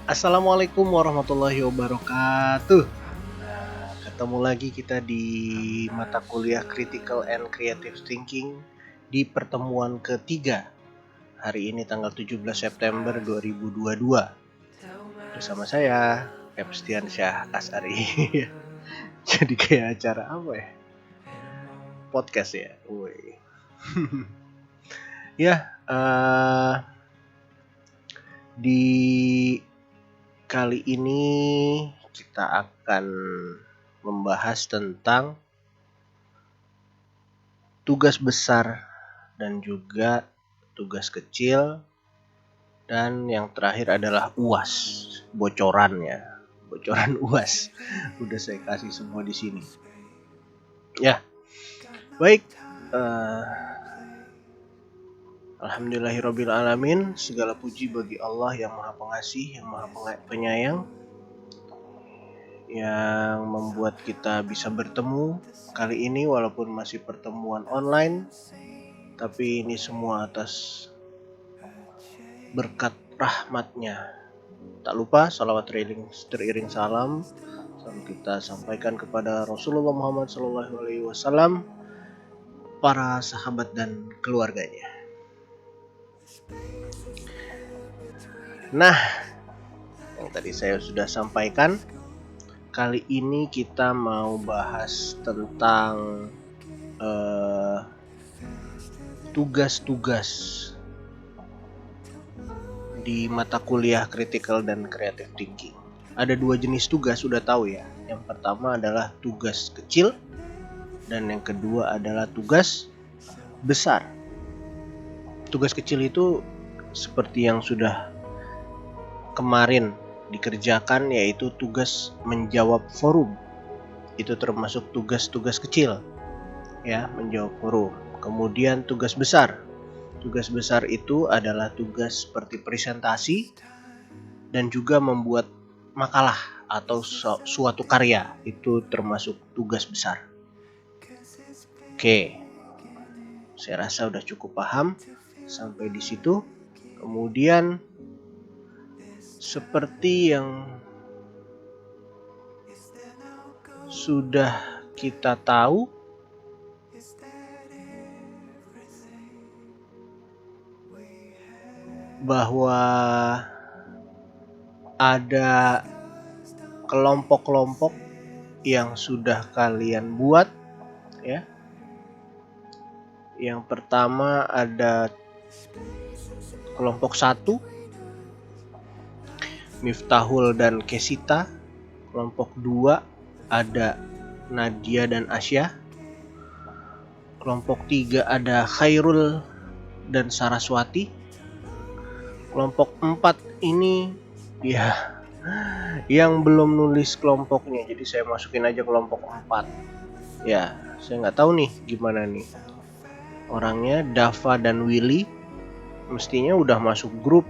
Assalamualaikum warahmatullahi wabarakatuh. Ketemu lagi kita di mata kuliah Critical and Creative Thinking di pertemuan ketiga. Hari ini tanggal 17 September 2022. Bersama saya, Epstian Syah Asari. Jadi kayak acara apa ya? Podcast ya. Woi. Ya, di kali ini kita akan membahas tentang tugas besar dan juga tugas kecil, dan yang terakhir adalah UAS, bocoran UAS. Udah saya kasih semua di sini. Ya, baik. Alhamdulillahirobbilalamin. Segala puji bagi Allah yang Maha Pengasih, yang Maha Penyayang, yang membuat kita bisa bertemu kali ini walaupun masih pertemuan online, tapi ini semua atas berkat rahmatnya. Tak lupa salawat teriring salam selalu kita sampaikan kepada Rasulullah Muhammad SAW, para sahabat dan keluarganya. Nah, yang tadi saya sudah sampaikan, kali ini kita mau bahas tentang tugas-tugas di mata kuliah Critical dan Creative Thinking. Ada dua jenis tugas, sudah tahu ya. Yang pertama adalah tugas kecil dan yang kedua adalah tugas besar. Tugas kecil itu seperti yang sudah kemarin dikerjakan, yaitu tugas menjawab forum. Itu termasuk tugas-tugas kecil ya, menjawab forum. Kemudian tugas besar. Tugas besar itu adalah tugas seperti presentasi dan juga membuat makalah atau suatu karya. Itu termasuk tugas besar. Oke, saya rasa udah cukup paham sampai di situ. Kemudian seperti yang sudah kita tahu, bahwa ada kelompok-kelompok yang sudah kalian buat ya. Yang pertama ada kelompok 1, Miftahul dan Kesita. Kelompok 2 ada Nadia dan Asya. Kelompok 3 ada Khairul dan Saraswati. Kelompok 4 ini ya yang belum nulis kelompoknya, jadi saya masukin aja kelompok 4. Ya, saya nggak tahu nih gimana nih orangnya. Dava dan Willy mestinya udah masuk grup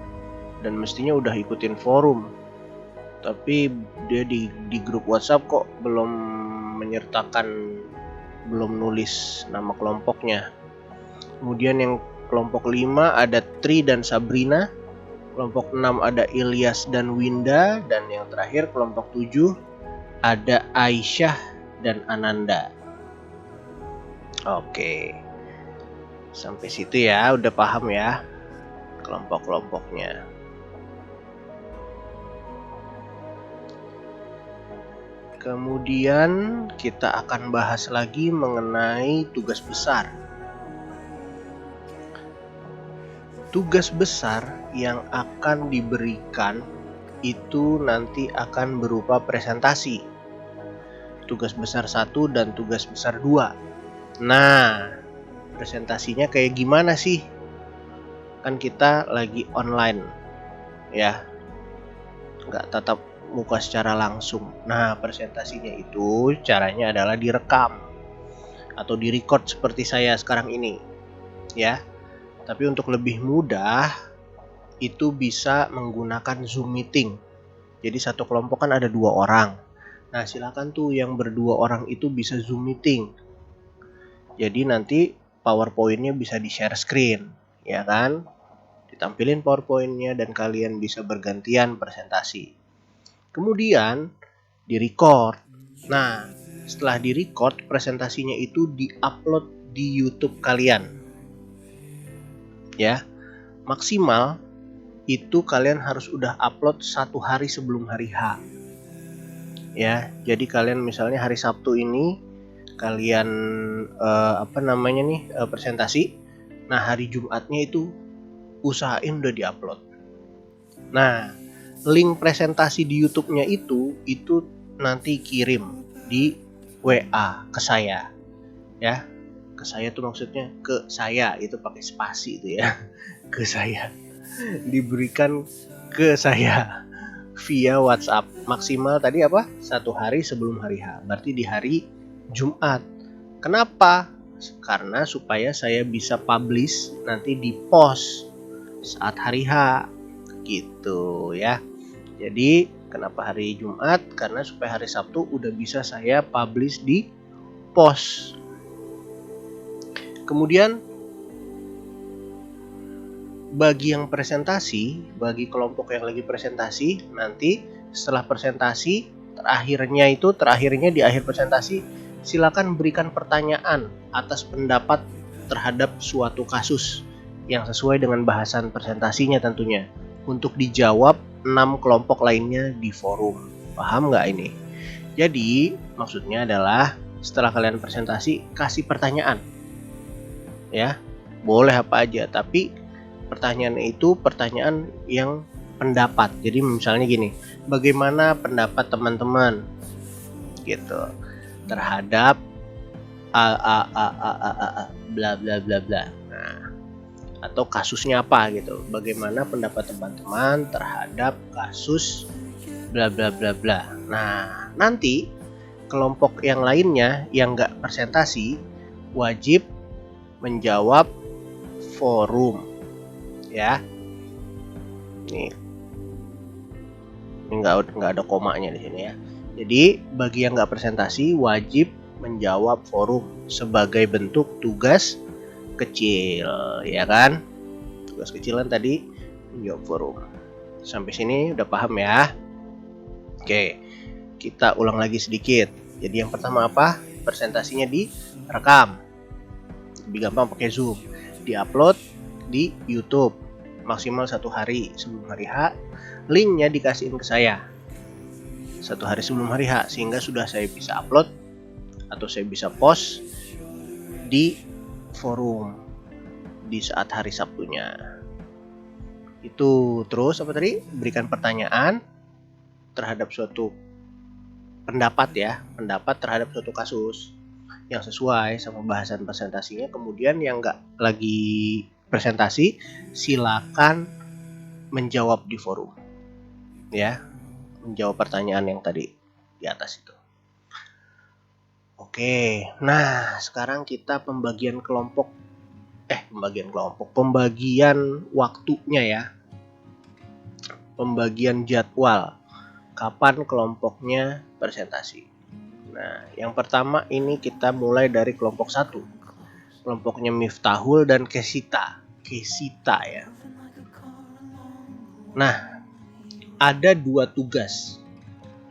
dan mestinya udah ikutin forum, tapi dia di grup WhatsApp kok belum menyertakan, belum nulis nama kelompoknya. Kemudian yang kelompok 5 ada Tri dan Sabrina. Kelompok 6 ada Ilyas dan Winda. Dan yang terakhir kelompok 7 ada Aisyah dan Ananda. Oke, sampai situ ya, udah paham ya kelompok-kelompoknya. Kemudian kita akan bahas lagi mengenai tugas besar. Tugas besar yang akan diberikan itu nanti akan berupa presentasi. Tugas besar 1 dan tugas besar 2. Nah, presentasinya kayak gimana sih? Kan kita lagi online ya, nggak tatap muka secara langsung. Nah, presentasinya itu caranya adalah direkam atau direcord seperti saya sekarang ini ya. Tapi untuk lebih mudah itu bisa menggunakan Zoom meeting. Jadi satu kelompok kan ada 2 orang. Nah, silakan tuh yang berdua orang itu bisa Zoom meeting. Jadi nanti PowerPoint-nya bisa di share screen, ya kan? tampilin PowerPoint-nya dan kalian bisa bergantian presentasi. Kemudian di-record. Nah, setelah di-record, presentasinya itu di-upload di YouTube kalian. Ya, maksimal itu kalian harus udah upload 1 hari sebelum hari H. Ya, jadi kalian misalnya hari Sabtu ini kalian presentasi. Nah, hari Jumatnya itu usahain udah diupload. Nah, link presentasi di YouTube-nya itu nanti kirim di WA ke saya. Ya. Ke saya tuh maksudnya ke saya, itu pakai spasi itu ya. Ke saya. Diberikan ke saya via WhatsApp. Maksimal tadi 1 hari sebelum hari H. Berarti di hari Jumat. Kenapa? Karena supaya saya bisa publish nanti di post saat hari H gitu ya. Jadi kenapa hari Jumat? Karena supaya hari Sabtu udah bisa saya publish di post. Kemudian bagi yang presentasi, bagi kelompok yang lagi presentasi, nanti setelah presentasi terakhirnya di akhir presentasi, silakan berikan pertanyaan atas pendapat terhadap suatu kasus yang sesuai dengan bahasan presentasinya tentunya, untuk dijawab 6 kelompok lainnya di forum. Paham nggak ini? Jadi maksudnya adalah setelah kalian presentasi, kasih pertanyaan. Ya, boleh apa aja, tapi pertanyaannya itu pertanyaan yang pendapat. Jadi misalnya gini, bagaimana pendapat teman-teman gitu terhadap bla bla bla bla. Nah, atau kasusnya apa gitu. Bagaimana pendapat teman-teman terhadap kasus bla bla bla bla. Nah, nanti kelompok yang lainnya yang nggak presentasi wajib menjawab forum. Ya, ini nggak ada komanya di sini ya. Jadi bagi yang nggak presentasi wajib menjawab forum sebagai bentuk tugas kecil, ya kan? Tugas kecilan tadi menjawab forum. Sampai sini udah paham ya? Oke, kita ulang lagi sedikit. Jadi yang pertama apa? Presentasinya direkam. Lebih gampang pakai Zoom. Diupload di YouTube. Maksimal 1 hari sebelum hari H. Linknya dikasihin ke saya 1 hari sebelum hari H, sehingga sudah saya bisa upload atau saya bisa post di forum di saat hari Sabtunya. Itu terus apa tadi? Berikan pertanyaan terhadap suatu pendapat ya, pendapat terhadap suatu kasus yang sesuai sama bahasan presentasinya. Kemudian yang nggak lagi presentasi silakan menjawab di forum ya, menjawab pertanyaan yang tadi di atas itu. Oke, nah sekarang kita pembagian waktunya ya, pembagian jadwal kapan kelompoknya presentasi. Nah, yang pertama ini kita mulai dari kelompok 1. Kelompoknya Miftahul dan Kesita ya. Nah, ada 2 tugas.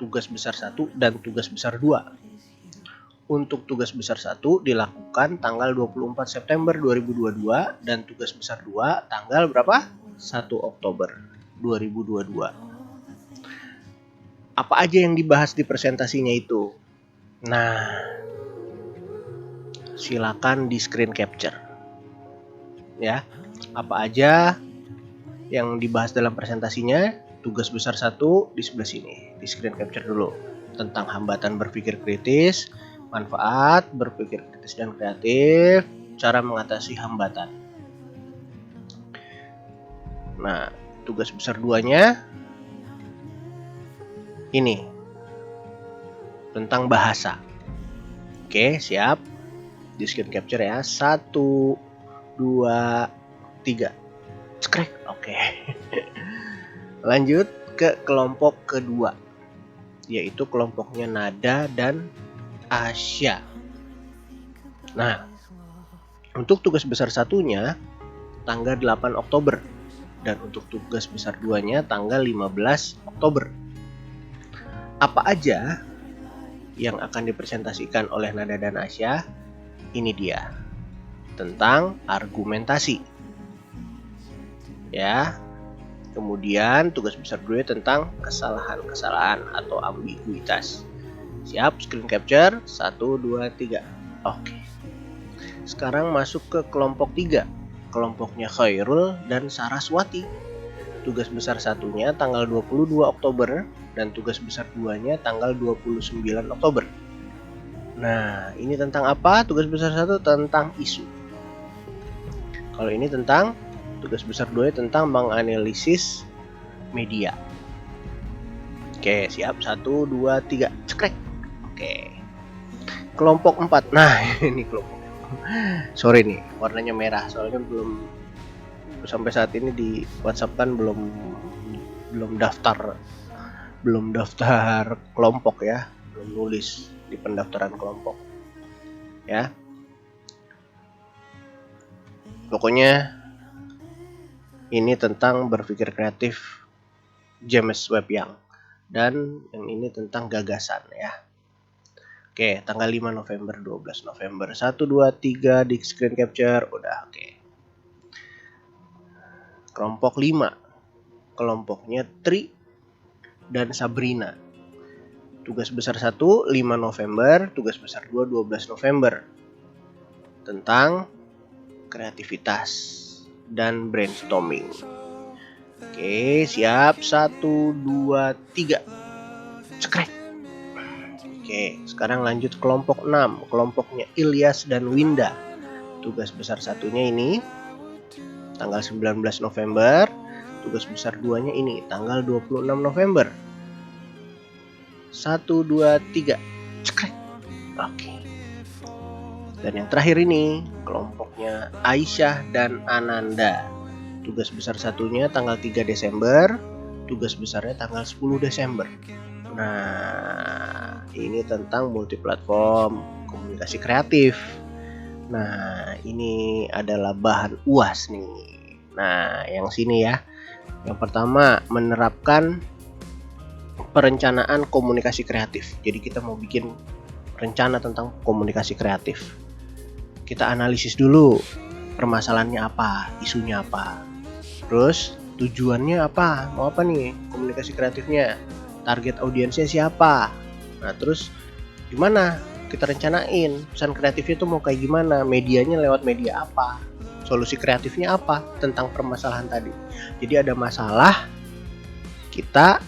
Tugas besar 1 dan tugas besar 2. Untuk tugas besar 1 dilakukan tanggal 24 September 2022 dan tugas besar 2 tanggal berapa? 1 Oktober 2022. Apa aja yang dibahas di presentasinya itu? Nah, silakan di screen capture. Ya, apa aja yang dibahas dalam presentasinya? Tugas besar 1 di sebelah sini, di screen capture dulu. Tentang hambatan berpikir kritis, manfaat berpikir kritis dan kreatif, cara mengatasi hambatan. Nah, tugas besar 2-nya ini tentang bahasa. Oke, siap. Di screen capture ya. 1, 2, 3. Cekrek. Oke. Lanjut ke kelompok kedua, yaitu kelompoknya Nada dan Asya. Nah, untuk tugas besar 1-nya tanggal 8 Oktober dan untuk tugas besar 2-nya tanggal 15 Oktober. Apa aja yang akan dipresentasikan oleh Nada dan Asya? Ini dia, tentang argumentasi. Ya. Kemudian tugas besar 2 tentang kesalahan-kesalahan atau ambiguitas. Siap, screen capture 1, 2, 3. Oke. Sekarang masuk ke kelompok 3. Kelompoknya Khairul dan Saraswati. Tugas besar 1-nya tanggal 22 Oktober dan tugas besar 2-nya tanggal 29 Oktober. Nah, ini tentang apa? Tugas besar 1 tentang isu. Kalau ini tentang tugas besar 2 tentang menganalisis media. Oke, siap. 1, 2, 3. Cekrek. Oke. Kelompok 4. Nah, ini kelompok. Sorry nih, warnanya merah. Soalnya belum sampai saat ini di WhatsApp kan belum daftar kelompok ya. Belum nulis di pendaftaran kelompok. Ya. Pokoknya ini tentang berpikir kreatif James Webb Young. Dan yang ini tentang gagasan ya. Oke, tanggal 5 November, 12 November. 1, 2, 3 di screen capture. Udah, oke. Kelompok 5. Kelompoknya Tri dan Sabrina. Tugas besar 1, 5 November. Tugas besar 2, 12 November. Tentang kreativitas dan brainstorming. Oke, siap. 1, 2, 3. Cekrek. Oke, sekarang lanjut kelompok 6. Kelompoknya Ilyas dan Winda. Tugas besar 1-nya ini tanggal 19 November. Tugas besar 2-nya ini tanggal 26 November. 1, 2, 3. Cekrek. Oke. Dan yang terakhir ini kelompoknya Aisyah dan Ananda. Tugas besar 1-nya tanggal 3 Desember, tugas besarnya tanggal 10 Desember. Nah, ini tentang multiplatform komunikasi kreatif. Nah, ini adalah bahan UAS nih. Nah, yang sini ya. Yang pertama, menerapkan perencanaan komunikasi kreatif. Jadi kita mau bikin rencana tentang komunikasi kreatif. Kita analisis dulu permasalahannya apa, isunya apa, terus tujuannya apa, mau apa nih komunikasi kreatifnya, target audiensnya siapa. Nah, terus gimana kita rencanain pesan kreatifnya tuh mau kayak gimana, medianya lewat media apa, solusi kreatifnya apa tentang permasalahan tadi. Jadi ada masalah, kita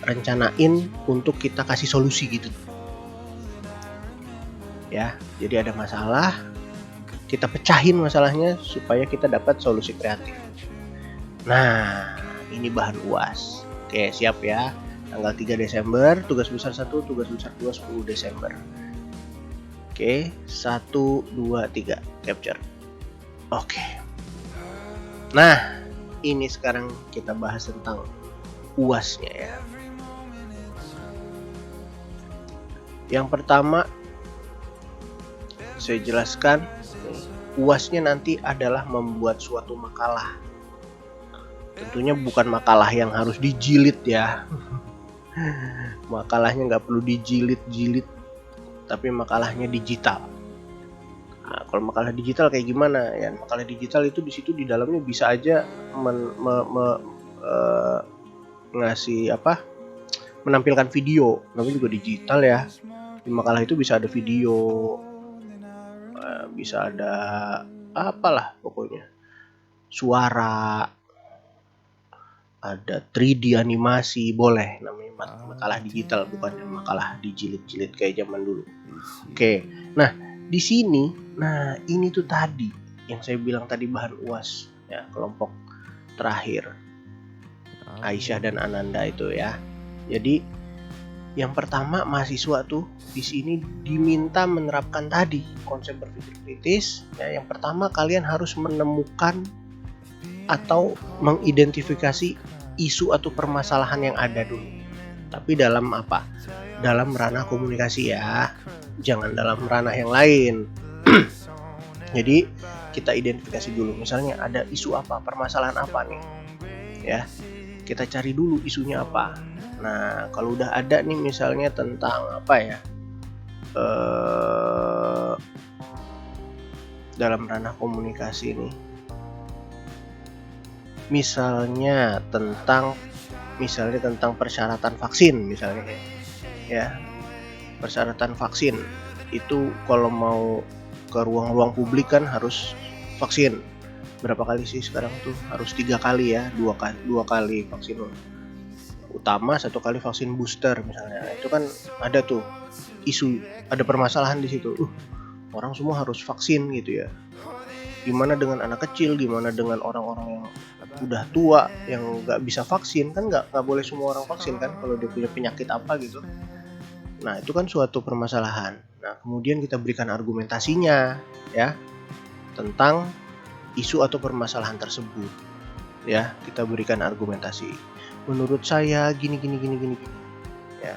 rencanain untuk kita kasih solusi gitu ya. Jadi ada masalah, kita pecahin masalahnya supaya kita dapat solusi kreatif. Nah, ini bahan UAS. Oke, siap ya. Tanggal 3 Desember, tugas besar 1, tugas besar 2, 10 Desember. Oke, 1, 2, 3, capture. Oke. Nah, ini sekarang kita bahas tentang UAS-nya ya. Yang pertama, saya jelaskan, UAS-nya nanti adalah membuat suatu makalah. Tentunya bukan makalah yang harus dijilid ya. Makalahnya nggak perlu dijilid-jilid, tapi makalahnya digital. Nah, kalau makalah digital kayak gimana ya? Makalah digital itu di situ di dalamnya bisa aja ngasih apa? Menampilkan video, namanya juga digital ya. Di makalah itu bisa ada video, bisa ada apalah pokoknya, suara, ada 3D animasi, boleh, namanya makalah digital, bukan makalah dijilid-jilid kayak zaman dulu. Oke, nah di sini, nah ini tuh tadi yang saya bilang tadi bahan UAS ya, kelompok terakhir Aisyah dan Ananda itu ya. Jadi yang pertama, mahasiswa tuh di sini diminta menerapkan tadi konsep berpikir kritis ya. Yang pertama, kalian harus menemukan atau mengidentifikasi isu atau permasalahan yang ada dulu. Tapi dalam apa? Dalam ranah komunikasi ya, jangan dalam ranah yang lain. Jadi kita identifikasi dulu, misalnya ada isu apa, permasalahan apa nih. ya. Kita cari dulu isunya apa. Nah, kalau udah ada nih misalnya tentang apa ya, dalam ranah komunikasi nih, misalnya tentang persyaratan vaksin misalnya ya. Persyaratan vaksin itu kalau mau ke ruang-ruang publik kan harus vaksin. Berapa kali sih sekarang tuh? Harus 3 kali ya, 2 kali vaksin utama, 1 kali vaksin booster misalnya. Itu kan ada tuh isu, ada permasalahan di situ. Orang semua harus vaksin gitu ya. Gimana dengan anak kecil, gimana dengan orang-orang yang udah tua yang nggak bisa vaksin? Kan nggak boleh semua orang vaksin kan kalau dia punya penyakit apa gitu. Nah, itu kan suatu permasalahan. Nah, kemudian kita berikan argumentasinya ya tentang isu atau permasalahan tersebut. Ya, kita berikan argumentasi. Menurut saya gini ya.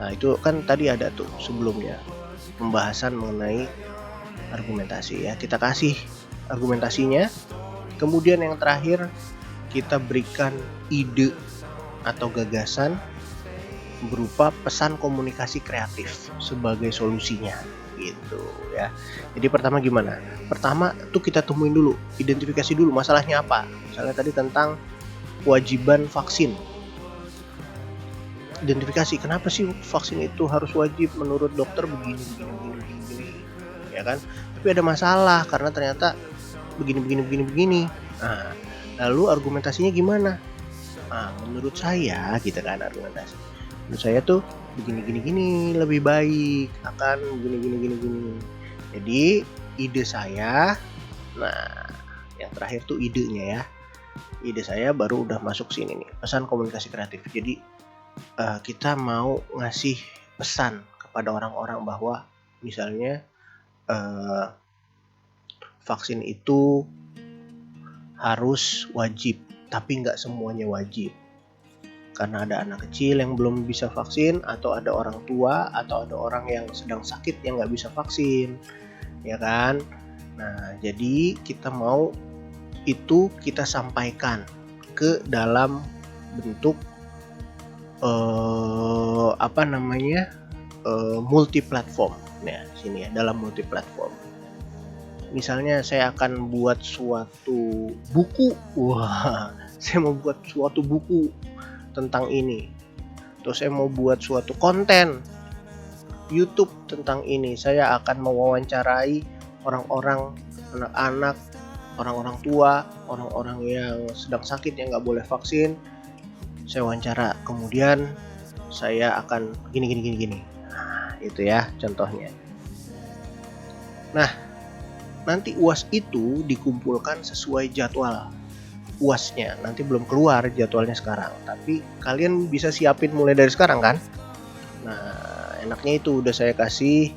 Nah, itu kan tadi ada tuh sebelumnya pembahasan mengenai argumentasi ya. Kita kasih argumentasinya. Kemudian yang terakhir kita berikan ide atau gagasan berupa pesan komunikasi kreatif sebagai solusinya gitu ya. Jadi pertama gimana? Pertama tuh kita temuin dulu, identifikasi dulu masalahnya apa. Misalnya tadi tentang kewajiban vaksin. Identifikasi kenapa sih vaksin itu harus wajib menurut dokter begini ya kan? Tapi ada masalah karena ternyata begini. Nah, lalu argumentasinya gimana? Nah, menurut saya gitu kan argumentasi. Menurut saya tuh begini lebih baik akan gini. Jadi ide saya, nah yang terakhir tuh idenya ya. Ide saya baru udah masuk sini nih, pesan komunikasi kreatif. Jadi kita mau ngasih pesan kepada orang-orang bahwa misalnya vaksin itu harus wajib, tapi nggak semuanya wajib. Karena ada anak kecil yang belum bisa vaksin, atau ada orang tua, atau ada orang yang sedang sakit yang nggak bisa vaksin, ya kan? Nah, jadi kita mau itu kita sampaikan ke dalam bentuk multi platform. Nah, sini ya, dalam multi platform. Misalnya saya akan buat suatu buku, saya mau buat suatu buku tentang ini. Terus saya mau buat suatu konten YouTube tentang ini. Saya akan mewawancarai orang-orang, anak-anak, orang-orang tua, orang-orang yang sedang sakit yang nggak boleh vaksin. Saya wawancara, kemudian saya akan gini. Nah, itu ya contohnya. Nah, nanti UAS itu dikumpulkan sesuai jadwal UASnya. Nanti belum keluar jadwalnya sekarang, tapi kalian bisa siapin mulai dari sekarang kan. Nah, enaknya itu udah saya kasih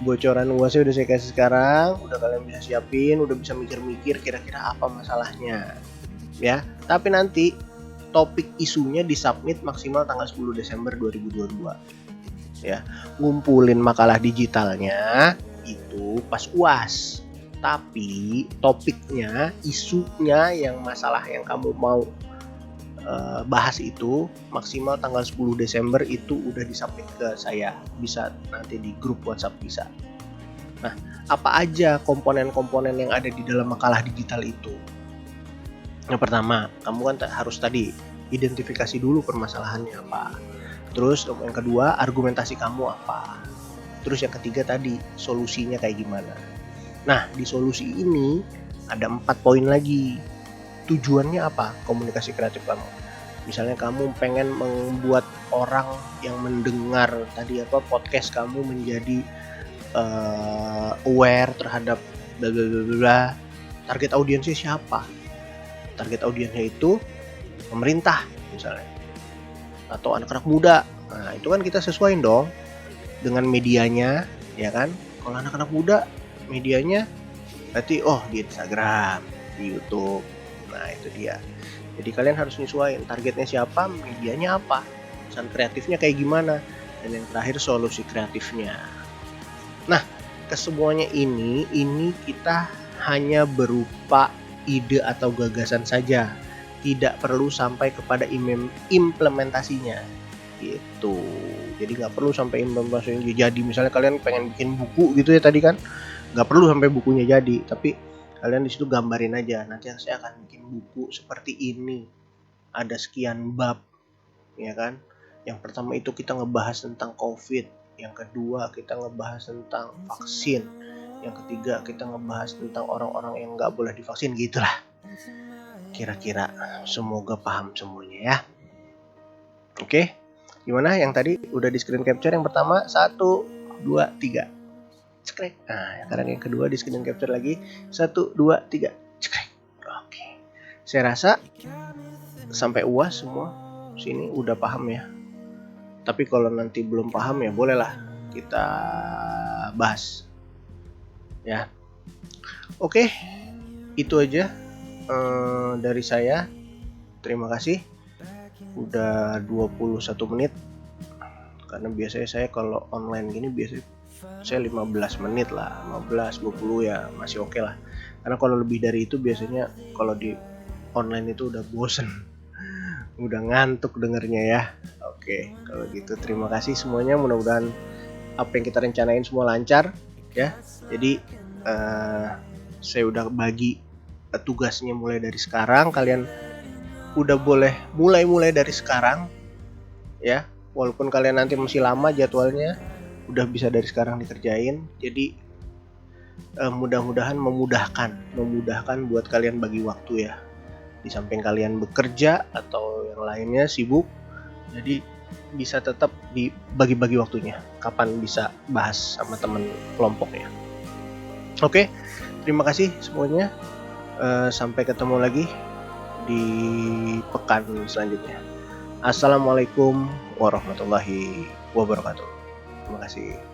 bocoran UASnya udah saya kasih sekarang. Udah kalian bisa siapin, udah bisa mikir-mikir kira-kira apa masalahnya ya. Tapi nanti topik isunya disubmit maksimal tanggal 10 Desember 2022 ya. Ngumpulin makalah digitalnya itu pas UAS, tapi topiknya, isunya, yang masalah yang kamu mau bahas itu maksimal tanggal 10 Desember itu udah disubmit ke saya. Bisa nanti di grup WhatsApp bisa. Nah, apa aja komponen-komponen yang ada di dalam makalah digital itu? Yang pertama, kamu kan harus tadi identifikasi dulu permasalahannya apa. Terus yang kedua, argumentasi kamu apa. Terus yang ketiga tadi, solusinya kayak gimana. Nah, di solusi ini ada 4 poin lagi. Tujuannya apa? Komunikasi kreatif kamu. Misalnya kamu pengen membuat orang yang mendengar tadi podcast kamu menjadi aware terhadap bla. Target audiensnya siapa? Target audiensnya itu pemerintah misalnya, atau anak-anak muda. Nah, itu kan kita sesuaiin dong dengan medianya, ya kan? Kalau anak-anak muda medianya berarti di Instagram, di YouTube. Nah, itu dia. Jadi kalian harus nyesuaiin targetnya siapa, medianya apa, pesan kreatifnya kayak gimana, dan yang terakhir solusi kreatifnya. Nah, kesemuanya ini kita hanya berupa ide atau gagasan saja, tidak perlu sampai kepada implementasinya gitu. Jadi nggak perlu sampai implementasinya jadi. Misalnya kalian pengen bikin buku gitu ya tadi kan, nggak perlu sampai bukunya jadi, tapi kalian di situ gambarin aja, nanti saya akan bikin buku seperti ini, ada sekian bab, ya kan. Yang pertama itu kita ngebahas tentang COVID, yang kedua kita ngebahas tentang vaksin, yang ketiga kita ngebahas tentang orang-orang yang nggak boleh divaksin, gitulah. Kira-kira semoga paham semuanya ya. Oke, gimana yang tadi udah di screen capture yang pertama, 1, 2, 3. Cekrek. Nah, sekarang yang kedua di screen capture lagi, 1, 2, 3. Cekrek. Oke. Saya rasa sampai UAS semua sini udah paham ya. Tapi kalau nanti belum paham ya bolehlah kita bahas. Ya. Oke. Itu aja dari saya. Terima kasih. Udah 21 menit. Karena biasanya saya kalau online gini biasanya saya 15 menit lah, 15, 20 ya masih oke lah. Karena kalau lebih dari itu biasanya kalau di online itu udah bosen, udah ngantuk dengernya ya. Oke, kalau gitu terima kasih semuanya, mudah-mudahan apa yang kita rencanain semua lancar ya. Jadi saya udah bagi tugasnya mulai dari sekarang, kalian udah boleh mulai dari sekarang ya. Walaupun kalian nanti masih lama jadwalnya, udah bisa dari sekarang dikerjain. Jadi mudah-mudahan memudahkan buat kalian bagi waktu ya. Di samping kalian bekerja atau yang lainnya sibuk, jadi bisa tetap dibagi-bagi waktunya. Kapan bisa bahas sama teman kelompoknya. Oke, terima kasih semuanya. Sampai ketemu lagi di pekan selanjutnya. Assalamualaikum warahmatullahi wabarakatuh. Terima kasih.